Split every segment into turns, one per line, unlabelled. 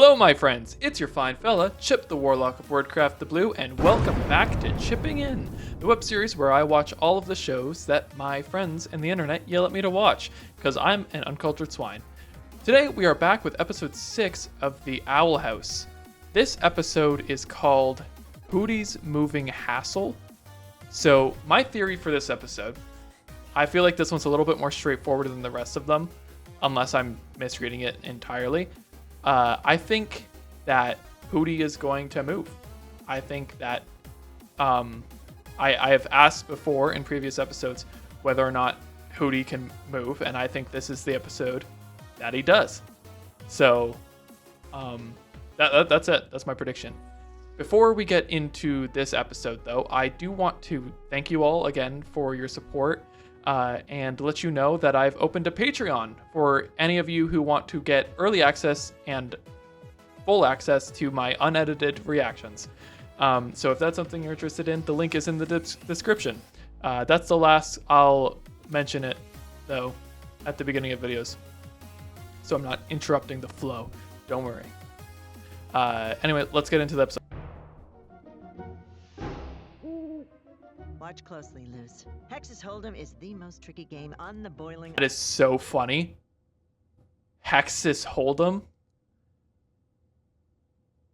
Hello my friends, it's your fine fella, Chip the Warlock of ChipTheBlue, and welcome back to Chipping In, the web series where I watch all of the shows that my friends and the internet yell at me to watch, because I'm an uncultured swine. Today we are back with episode 6 of The Owl House. This episode is called Hootie's Moving Hassle. So my theory for this episode, I feel like this one's a little bit more straightforward than the rest of them, unless I'm misreading it entirely. I think that Hootie is going to move. I think that I have asked before in previous episodes whether or not Hootie can move, and I think this is the episode that he does. So that's it. That's my prediction. Before we get into this episode, though, I do want to thank you all again for your support. And let you know that I've opened a Patreon for any of you who want to get early access and full access to my unedited reactions. So if that's something you're interested in, the link is in the description. That's the last I'll mention it, though, at the beginning of videos. So I'm not interrupting the flow. Don't worry. Anyway, let's get into the episode.
Watch closely, Luz. Hex's Hold'em is the most tricky game on the boiling...
That is so funny. Hex's Hold'em?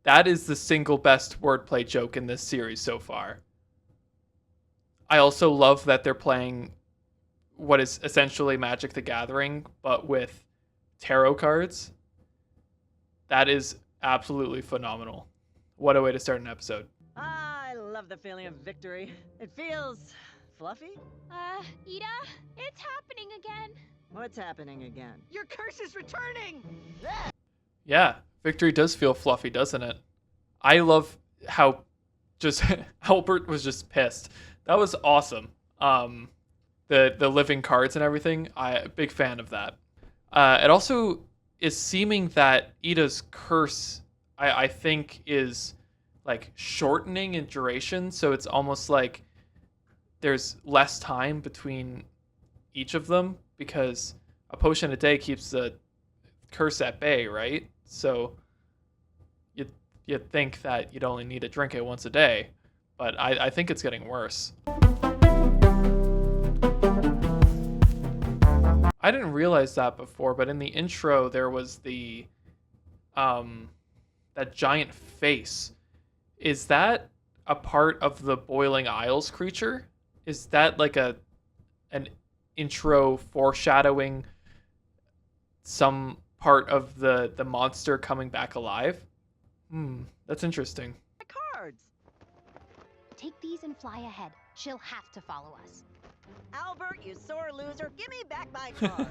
That is the single best wordplay joke in this series so far. I also love that they're playing what is essentially Magic the Gathering, but with tarot cards. That is absolutely phenomenal. What a way to start an episode.
I love the feeling of victory. It feels... fluffy?
Ida? It's happening again.
What's happening again?
Your curse is returning!
Yeah, victory does feel fluffy, doesn't it? I love how just Albert was just pissed. That was awesome. The living cards and everything, a big fan of that. It also is seeming that Ida's curse, I think, is like shortening in duration, so it's almost like there's less time between each of them because a potion a day keeps the curse at bay, right? So you'd think that you'd only need to drink it once a day, but I think it's getting worse. I didn't realize that before, but in the intro there was the that giant face. Is that a part of the Boiling Isles creature? Is that like an intro foreshadowing some part of the monster coming back alive? That's interesting.
My cards!
Take these and fly ahead. She'll have to follow us.
Albert, you sore loser, give me back my cards!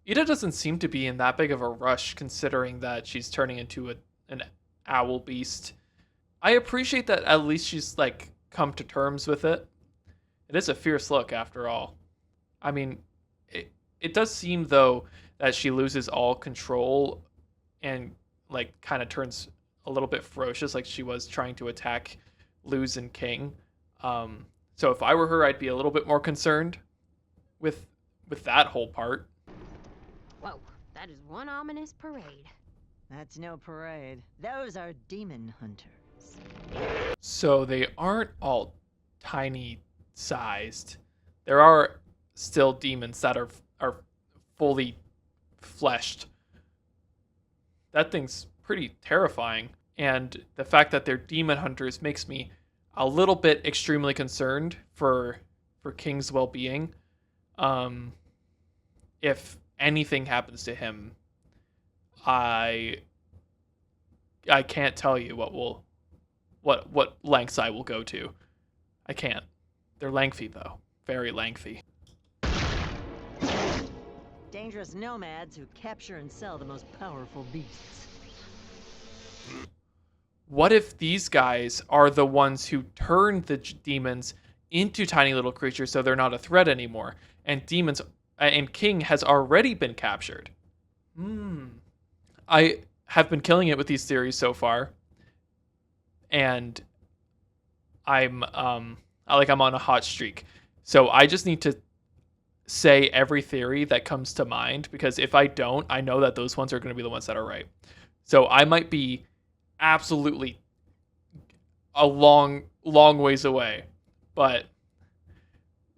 Ida doesn't seem to be in that big of a rush considering that she's turning into an owl beast. I appreciate that at least she's like come to terms with it. It is a fierce look after all. I mean, it does seem though that she loses all control and like kind of turns a little bit ferocious, like she was trying to attack Luz and King. So if I were her, I'd be a little bit more concerned with that whole part.
Whoa, that is one ominous parade.
That's no parade. Those are demon hunters.
So they aren't all tiny sized. There are still demons that are fully fleshed. That thing's pretty terrifying. And the fact that they're demon hunters makes me a little bit extremely concerned for King's well-being. If anything happens to him, I can't tell you what lengths I will go to. I can't. They're lengthy though. Very lengthy.
Dangerous nomads who capture and sell the most powerful beasts.
What if these guys are the ones who turn the demons into tiny little creatures so they're not a threat anymore, and demons and King has already been captured? I have been killing it with these theories so far, and I'm on a hot streak. So I just need to say every theory that comes to mind, because if I don't, I know that those ones are going to be the ones that are right. So I might be absolutely a long ways away, but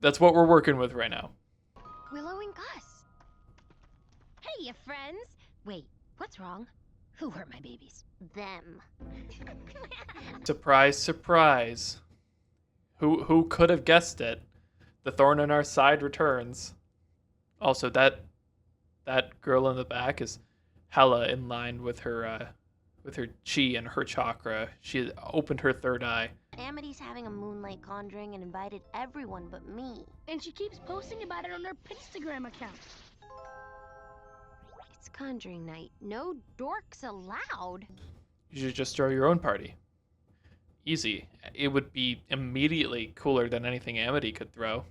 that's what we're working with right now.
Willow and Gus. Hey, you friends. Wait, what's wrong? Who hurt my babies? Them.
Surprise, surprise. Who could have guessed it? The thorn in our side returns. Also, that girl in the back is hella in line with her chi and her chakra. She opened her third eye.
Amity's having a moonlight conjuring and invited everyone but me.
And she keeps posting about it on her Instagram account.
It's conjuring night. No dorks allowed.
You should just throw your own party. Easy. It would be immediately cooler than anything Amity could throw.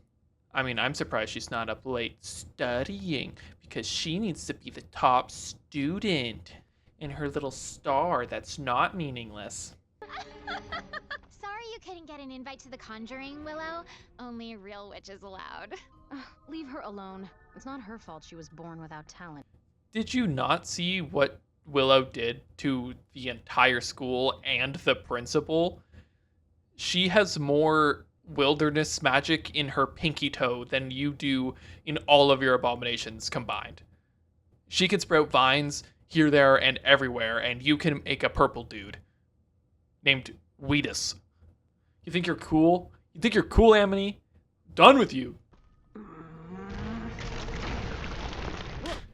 I mean, I'm surprised she's not up late studying, because she needs to be the top student in her little star that's not meaningless.
Sorry you couldn't get an invite to the Conjuring, Willow. Only real witches allowed.
Leave her alone. It's not her fault she was born without talent.
Did you not see what Willow did to the entire school and the principal? She has more wilderness magic in her pinky toe than you do in all of your abominations combined. She can sprout vines here, there, and everywhere, and you can make a purple dude named Wheatus. You think you're cool? You think you're cool, Amity? Done with you.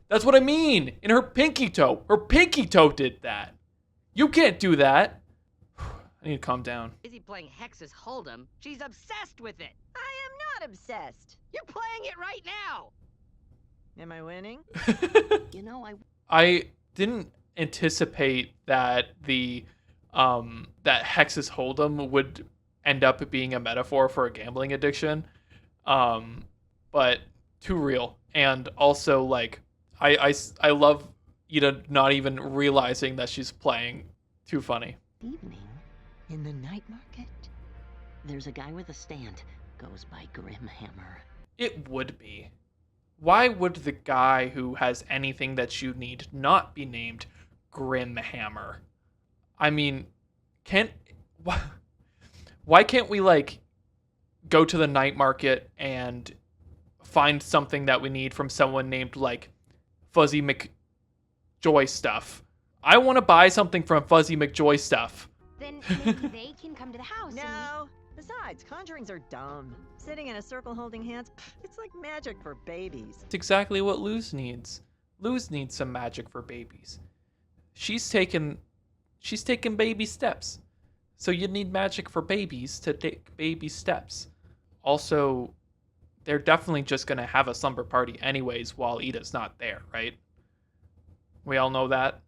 That's what I mean. In her pinky toe. Her pinky toe did that. You can't do that. I need to calm down.
Izzy playing Hex's Hold'em. She's obsessed with it.
I am not obsessed.
You're playing it right now.
Am I winning?
You know,
I didn't anticipate that that Hex's Hold'em would end up being a metaphor for a gambling addiction. But too real. And also, like, I love Ida not even realizing that she's playing. Too funny.
Evening in the night market. There's a guy with a stand. Goes by Grimhammer.
It would be. Why would the guy who has anything that you need not be named Grimhammer? I mean, why can't we, like, go to the night market and find something that we need from someone named, like, Fuzzy McJoy Stuff? I want to buy something from Fuzzy McJoy Stuff.
Then maybe they can come to the house.
No. Besides, conjurings are dumb. Sitting in a circle holding hands, it's like magic for babies.
It's exactly what Luz needs. Luz needs some magic for babies. She's taken baby steps. So you need magic for babies to take baby steps. Also, they're definitely just going to have a slumber party anyways while Ida's not there, right? We all know that.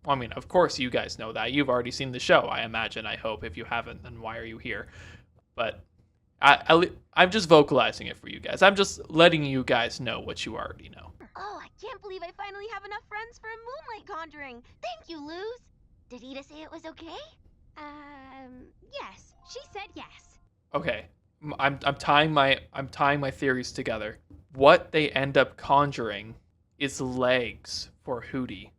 Well, I mean, of course you guys know that. You've already seen the show, I imagine, I hope. If you haven't, then why are you here? But I'm just vocalizing it for you guys. I'm just letting you guys know what you already know.
Oh, I can't believe I finally have enough friends for a moonlight conjuring. Thank you, Luz. Did Ida say it was okay?
Yes. She said yes.
Okay. I'm tying my theories together. What they end up conjuring is legs for Hootie.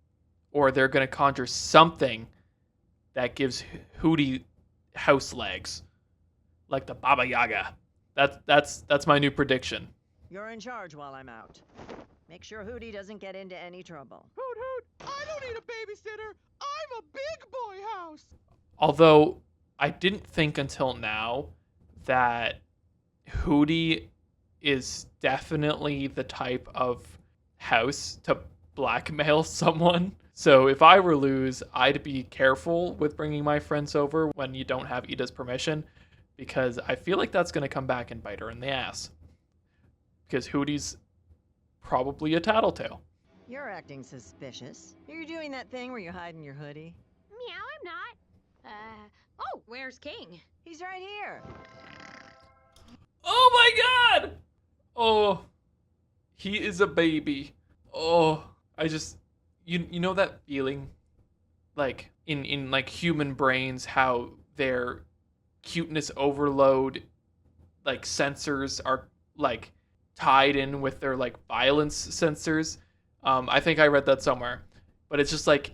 Or they're going to conjure something that gives Hootie house legs. Like the Babayaga. That's my new prediction.
You're in charge while I'm out. Make sure Hootie doesn't get into any trouble.
Hoot hoot! I don't need a babysitter. I'm a big boy house.
Although I didn't think until now that Hootie is definitely the type of house to blackmail someone. So if I were Luz, I'd be careful with bringing my friends over when you don't have Ida's permission, because I feel like that's going to come back and bite her in the ass. Because Hootie's probably a tattletale.
You're acting suspicious. You're doing that thing where you hide in your hoodie.
Meow, I'm not.
Oh, where's King?
He's right here.
Oh my god! Oh, he is a baby. Oh, I just... You know that feeling, like in like human brains, how their cuteness overload, like sensors are like tied in with their like violence sensors. I think I read that somewhere, but it's just like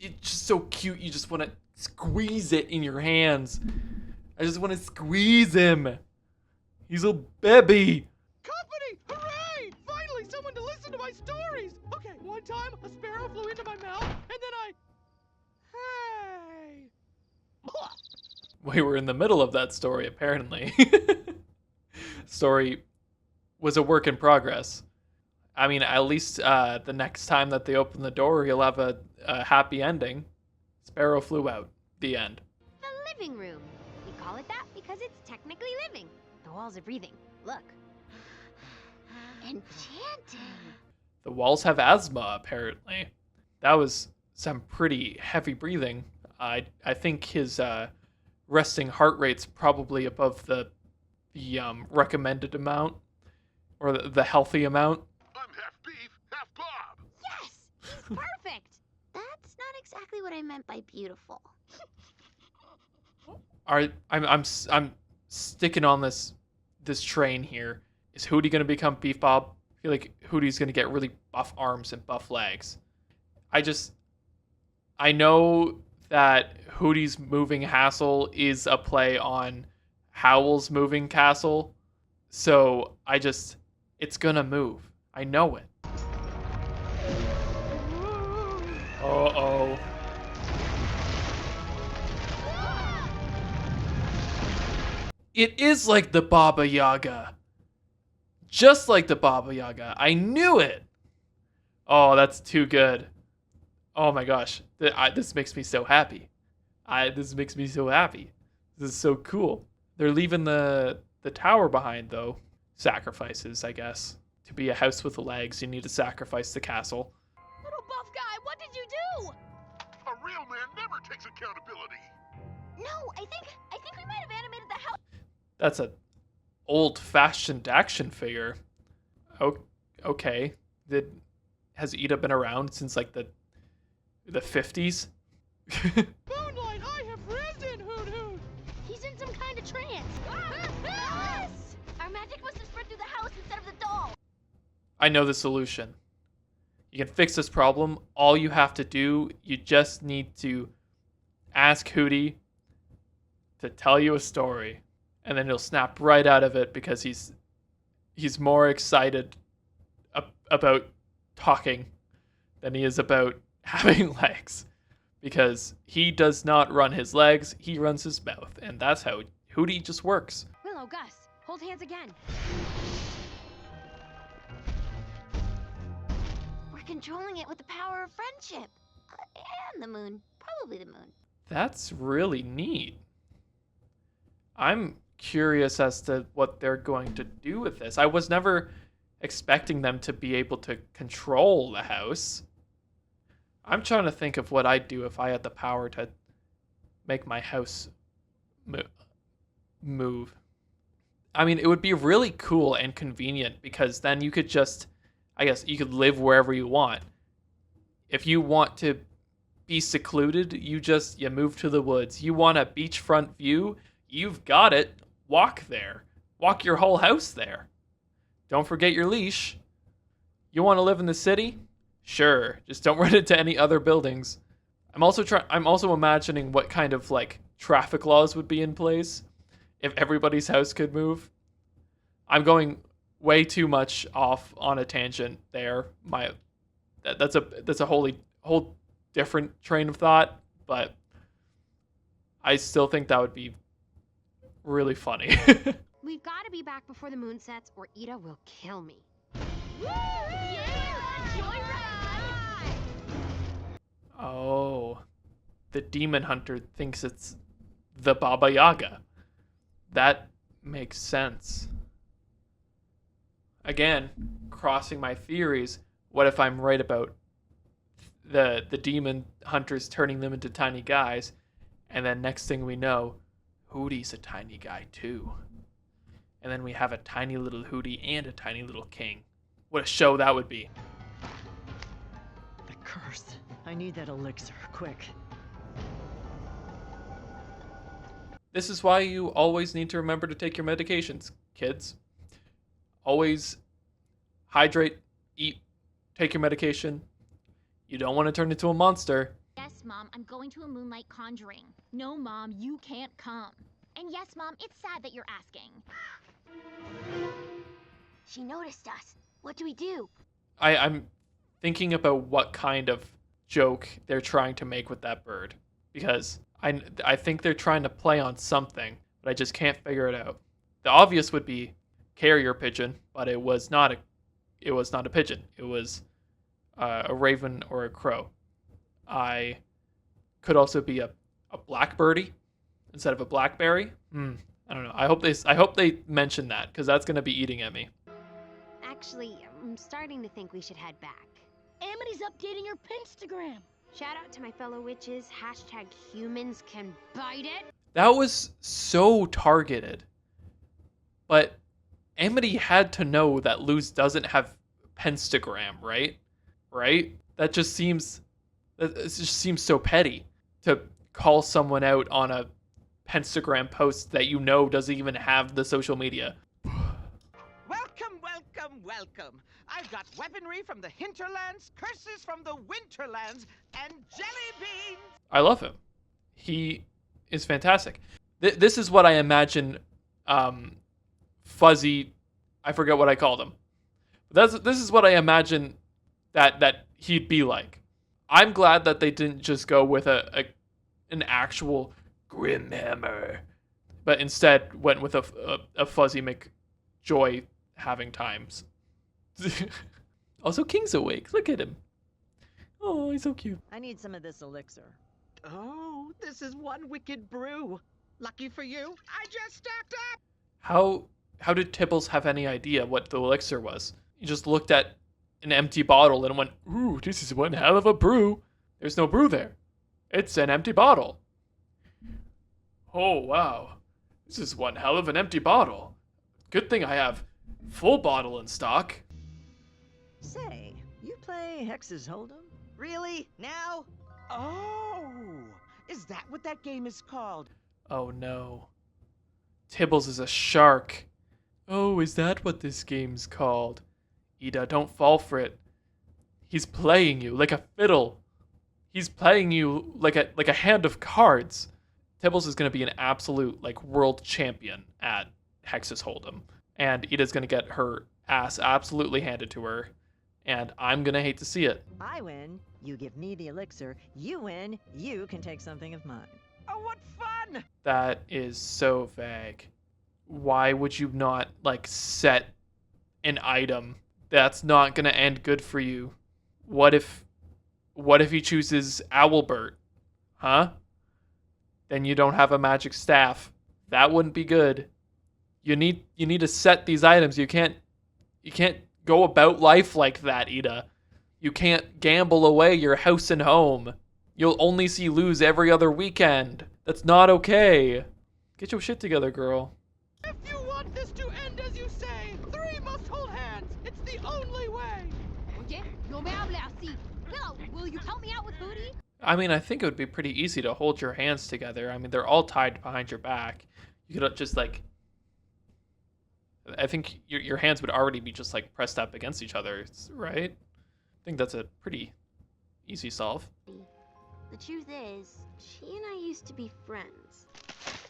it's just so cute. You just want to squeeze it in your hands. I just want to squeeze him. He's a baby.
Company! Hooray! Finally, someone to listen to my stories! Okay, one time, a sparrow flew into my mouth, and then Hey!
We were in the middle of that story, apparently. Story was a work in progress. I mean, at least the next time that they open the door, he'll have a happy ending. Sparrow flew out. The end.
The living room. We call it that because it's technically living. The walls are breathing. Look.
Enchanting.
The walls have asthma, apparently. That was some pretty heavy breathing. I think his resting heart rate's probably above the recommended amount, or the healthy amount.
I'm half beef, half Bob.
Yes! He's perfect!
That's not exactly what I meant by beautiful.
I'm sticking on this train here. Is Hootie gonna become Beef Bob? I feel like Hootie's gonna get really buff arms and buff legs. I know that Hootie's moving hassle is a play on Howl's moving castle, so it's gonna move. I know it. Uh-oh. It is like the Baba Yaga. Just like the Baba Yaga. I knew it. Oh, that's too good. Oh my gosh. This makes me so happy. This makes me so happy. This is so cool. They're leaving the tower behind, though. Sacrifices, I guess. To be a house with legs, you need to sacrifice the castle.
Little buff guy, what did you do?
A real man never takes accountability.
No, I think we might have animated the house.
That's a old-fashioned action figure. Okay. Has Ida been around since like the 50s?
Moonlight, I have risen, Hoot Hoot!
He's in some kind of trance.
Yes! Our magic must have spread through the house instead of the doll.
I know the solution. You can fix this problem. All you have to do, you just need to ask Hootie to tell you a story. And then he'll snap right out of it because he's more excited about talking than he is about having legs. Because he does not run his legs, he runs his mouth. And that's how Hootie just works.
Willow, Gus, hold hands again.
We're controlling it with the power of friendship. And the moon. Probably the moon.
That's really neat. I'm curious as to what they're going to do with this. I was never expecting them to be able to control the house. I'm trying to think of what I'd do if I had the power to make my house move. I mean, it would be really cool and convenient because then you could you could live wherever you want. If you want to be secluded, you move to the woods. You want a beachfront view, you've got it. Walk there. Walk your whole house there. Don't forget your leash. You want to live in the city? Sure. Just don't run into any other buildings. I'm also imagining what kind of like traffic laws would be in place if everybody's house could move. I'm going way too much off on a tangent there. That's a whole different train of thought, but I still think that would be really funny.
We've got to be back before the moon sets or Ida will kill me.
Oh, the demon hunter thinks it's the Baba Yaga. That makes sense. Again, crossing my theories, what if I'm right about the demon hunters turning them into tiny guys, and then next thing we know, Hootie's a tiny guy too. And then we have a tiny little Hootie and a tiny little king. What a show that would be.
The curse. I need that elixir, quick.
This is why you always need to remember to take your medications, kids. Always hydrate, eat, take your medication. You don't want to turn into a monster.
Get Yes, Mom, I'm going to a moonlight conjuring. No, Mom, you can't come. And yes, Mom, it's sad that you're asking.
She noticed us. What do we do?
I'm thinking about what kind of joke they're trying to make with that bird, because I think they're trying to play on something, but I just can't figure it out. The obvious would be carrier pigeon, but it was not a pigeon. It was a raven or a crow. I could also be a blackbirdie instead of a blackberry. I don't know. I hope they mention that, because that's gonna be eating at me.
Actually, I'm starting to think we should head back.
Amity's updating her Pinstagram.
Shout out to my fellow witches. #humans can bite it.
That was so targeted. But Amity had to know that Luz doesn't have Penstagram, right? Right? That just seems so petty to call someone out on a Penstagram post that you know doesn't even have the social media.
Welcome, welcome, welcome. I've got weaponry from the hinterlands, curses from the winterlands, and jelly beans.
I love him. He is fantastic. This is what I imagine Fuzzy, I forget what I called him. This is what I imagine that he'd be like. I'm glad that they didn't just go with an actual Grimhammer, but instead went with a Fuzzy McJoy having times. Also, King's awake. Look at him. Oh, he's so cute.
I need some of this elixir.
Oh, this is one wicked brew. Lucky for you, I just stacked up.
How did Tibbles have any idea what the elixir was? He just looked at an empty bottle and went, "Ooh, this is one hell of a brew." There's no brew there. It's an empty bottle. Oh, wow. This is one hell of an empty bottle. Good thing I have full bottle in stock.
Say, you play Hex's Hold'em?
Really? Now? Oh, is that what that game is called?
Oh no. Tibbles is a shark. Oh, is that what this game's called? Ida, don't fall for it. He's playing you like a fiddle. He's playing you like a hand of cards. Tibbles is gonna be an absolute world champion at Hex's Hold'em. And Ida's gonna get her ass absolutely handed to her. And I'm gonna hate to see it.
I win, you give me the elixir. You win, you can take something of mine.
Oh, what fun!
That is so vague. Why would you not, set an item that's not gonna end good for you? What if he chooses Owlbert? Huh? Then you don't have a magic staff. That wouldn't be good. You need to set these items. You can't go about life like that, Ida. You can't gamble away your house and home. You'll only see Luz every other weekend. That's not okay. Get your shit together, girl.
If you want this to end as you say, 3 must hold hands. It's the only way.
Oye, no me hable así. Willow, will you help me out with Booty?
I mean, I think it would be pretty easy to hold your hands together. I mean, they're all tied behind your back. You could just I think your hands would already be just pressed up against each other, right? I think that's a pretty easy solve.
The truth is, she and I used to be friends.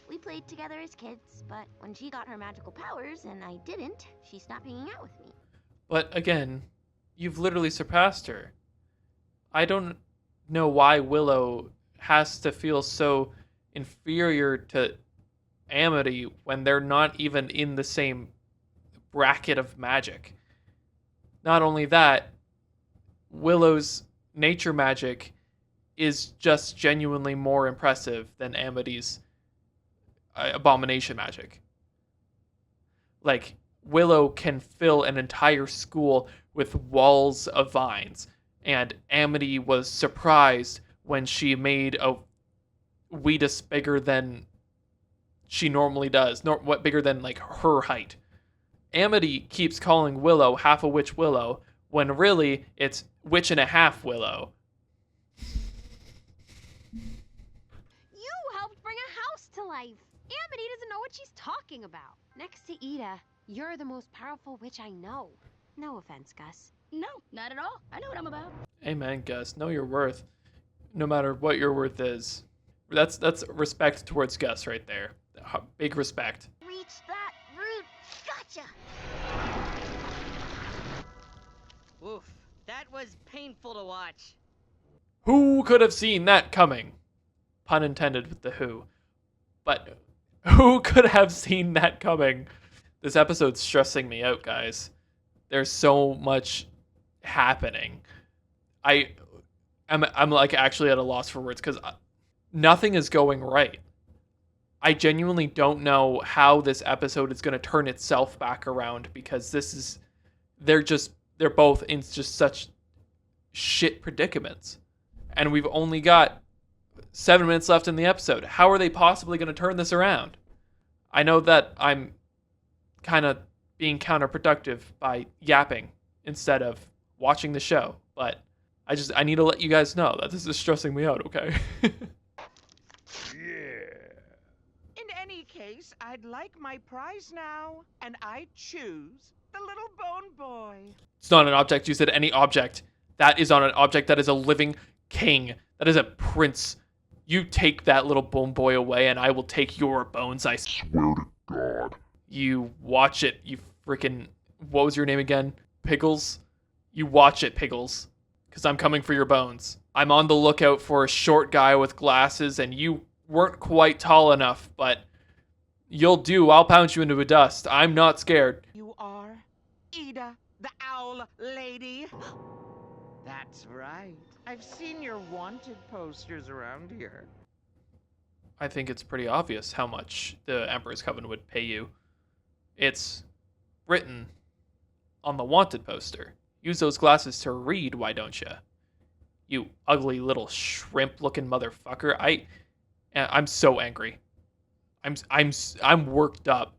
We played together as kids, but when she got her magical powers and I didn't, she stopped hanging out with me.
But again, you've literally surpassed her. I don't know why Willow has to feel so inferior to Amity when they're not even in the same bracket of magic. Not only that, Willow's nature magic is just genuinely more impressive than Amity's abomination magic. Willow can fill an entire school with walls of vines, and Amity was surprised when she made a Wheatus bigger than she normally does, bigger than her height. Amity keeps calling Willow half a witch Willow, when really it's witch and a half Willow.
You helped bring a house to life. Amity doesn't know what she's talking about. Next to Ida, you're the most powerful witch I know. No offense, Gus.
No, not at all. I know what I'm about.
Amen, Gus. Know your worth. no matter what your worth is. That's respect towards Gus right there. Big respect.
Reach that root. Gotcha.
Oof, that was painful to watch.
Who could have seen that coming? Pun intended with the who. But who could have seen that coming? This episode's stressing me out, guys. There's so much happening. I'm like actually at a loss for words because nothing is going right. I genuinely don't know how this episode is going to turn itself back around because they're both in just such shit predicaments. And we've only got 7 minutes left in the episode. How are they possibly going to turn this around? I know that I'm kind of being counterproductive by yapping instead of watching the show, but I need to let you guys know that this is stressing me out, okay?
In any case, I'd like my prize now, and I choose the little bone boy.
It's not an object. You said any object. That is not an object. That is a living king. That is a prince. You take that little bone boy away, and I will take your bones, I
Swear to God.
You watch it, you freaking... What was your name again? Piggles? You watch it, Piggles. Because I'm coming for your bones. I'm on the lookout for a short guy with glasses, and you weren't quite tall enough, but you'll do. I'll pound you into the dust. I'm not scared.
You are Ida, the owl lady. That's right. I've seen your wanted posters around here.
I think it's pretty obvious how much the Emperor's Coven would pay you. It's written on the wanted poster. Use those glasses to read, why don't you? You ugly little shrimp-looking motherfucker. I'm so angry. I'm worked up.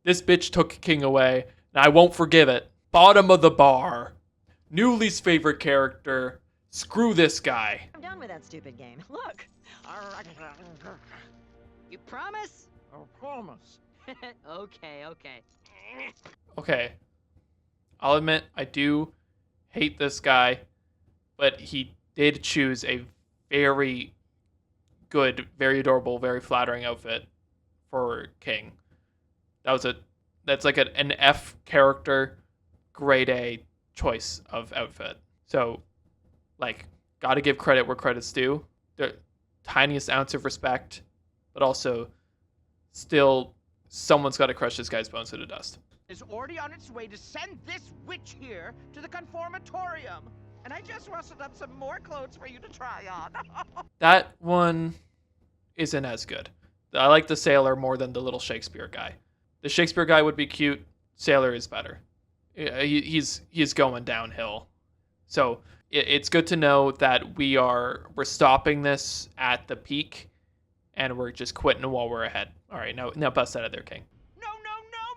This bitch took King away, and I won't forgive it. Bottom of the bar. New least favorite character. Screw this guy.
I'm done with that stupid game. Look.
You promise?
I promise.
Okay.
Okay. I'll admit, I do hate this guy, but he did choose a very good, very adorable, very flattering outfit for King. That's like an F character, grade A choice of outfit. So, like, gotta give credit where credit's due. The tiniest ounce of respect, but also still someone's got to crush this guy's bones to the dust.
Is already on its way to send this witch here to the conformatorium. And I just rustled up some more clothes for you to try on.
That one isn't as good. I like the sailor more than the little Shakespeare guy. The Shakespeare guy would be cute. Sailor is better. He's going downhill. So it's good to know that we're stopping this at the peak, and we're just quitting while we're ahead. All right, now bust out of there, King.
No,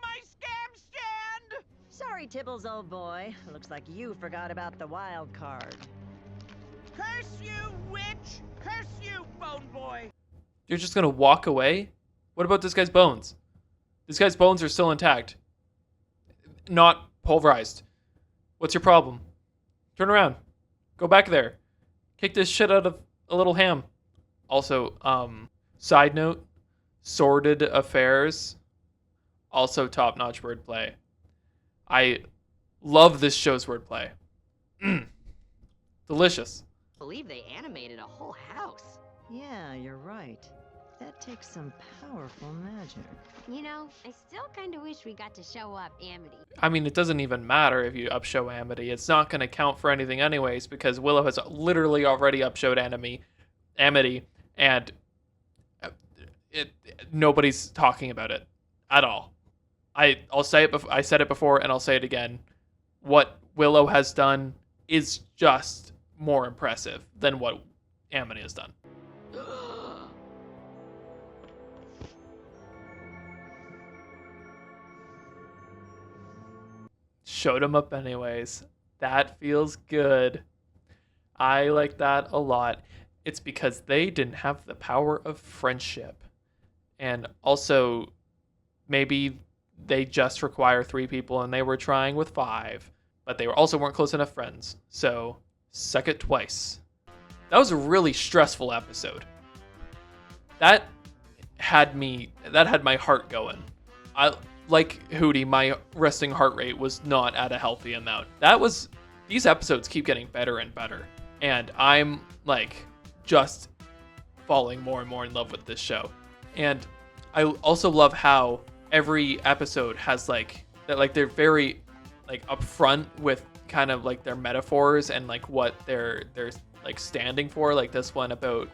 my scam stand!
Sorry, Tibbles, old boy. Looks like you forgot about the wild card.
Curse you, witch! Curse you, bone boy!
You're just gonna walk away? What about this guy's bones? This guy's bones are still intact. Not pulverized. What's your problem? Turn around. Go back there. Kick this shit out of a little ham. Also, side note, sordid affairs. Also top-notch wordplay. I love this show's wordplay. Delicious.
I believe they animated a whole house.
Yeah, you're right. That takes some powerful magic.
You know, I still kind of wish we got to show up Amity.
I mean, it doesn't even matter if you upshow Amity. It's not going to count for anything anyways, because Willow has literally already upshowed Amity, and nobody's talking about it at all. I'll say it. I said it before, and I'll say it again. What Willow has done is just more impressive than what Amity has done. Showed him up anyways. That feels good. I like that a lot. It's because they didn't have the power of friendship. And also, maybe they just require 3 people and they were trying with 5. But they also weren't close enough friends. So, suck it twice. that was a really stressful episode. That had my heart going. I like Hootie, my resting heart rate was not at a healthy amount. These episodes keep getting better and better, and I'm like just falling more and more in love with this show. And I also love how every episode has like that, like they're very like upfront with kind of like their metaphors and like what they're like standing for. Like this one about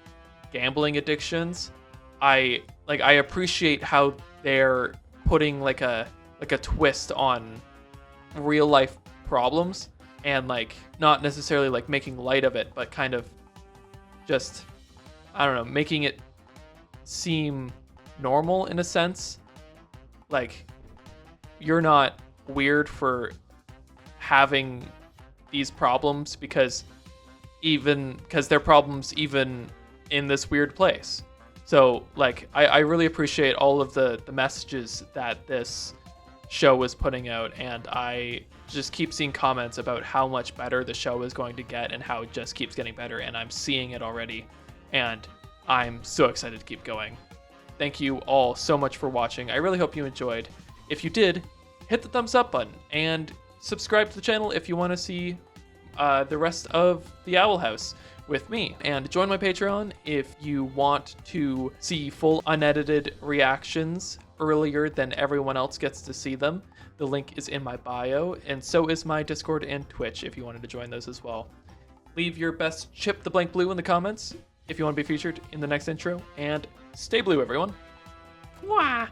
gambling addictions. I appreciate how they're putting like a twist on real life problems and like not necessarily like making light of it, but kind of just, I don't know, making it seem normal in a sense. Like you're not weird for having these problems because they're problems even in this weird place. So like I really appreciate all of the messages that this show was putting out, and I just keep seeing comments about how much better the show is going to get and how it just keeps getting better, and I'm seeing it already, and I'm so excited to keep going. Thank you all so much for watching. I really hope you enjoyed. If you did, hit the thumbs up button and subscribe to the channel if you want to see the rest of the Owl House with me, and join my Patreon if you want to see full unedited reactions earlier than everyone else gets to see them. The link is in my bio, and so is my Discord and Twitch if you wanted to join those as well. Leave your best Chip the Blank Blue in the comments if you want to be featured in the next intro, and stay blue, everyone. Mwah!